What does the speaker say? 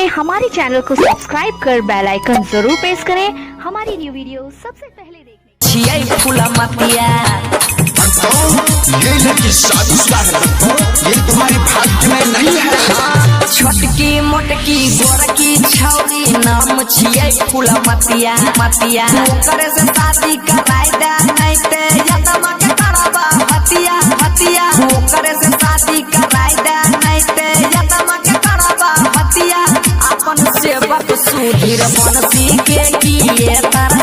हैं हमारे चैनल को सब्सक्राइब कर बेल आइकन जरूर प्रेस करें हमारी न्यू वीडियो सबसे पहले देखने। छियै फूला मतिया ये लड़की शादीशुदा है, ये तुम्हारे भाग्य में नहीं है। छोटकी मोटकी गोरकी छौरी नाम छियै फूला मतिया मतिया ओकरे से शादी कराई दे नहीं ते यतमा के करबा हतिया हतिया ओकरे से शादी कराई दे नहीं ते यतमा के करबा हतिया अपन सेवक सुधीर बनसी के किए तर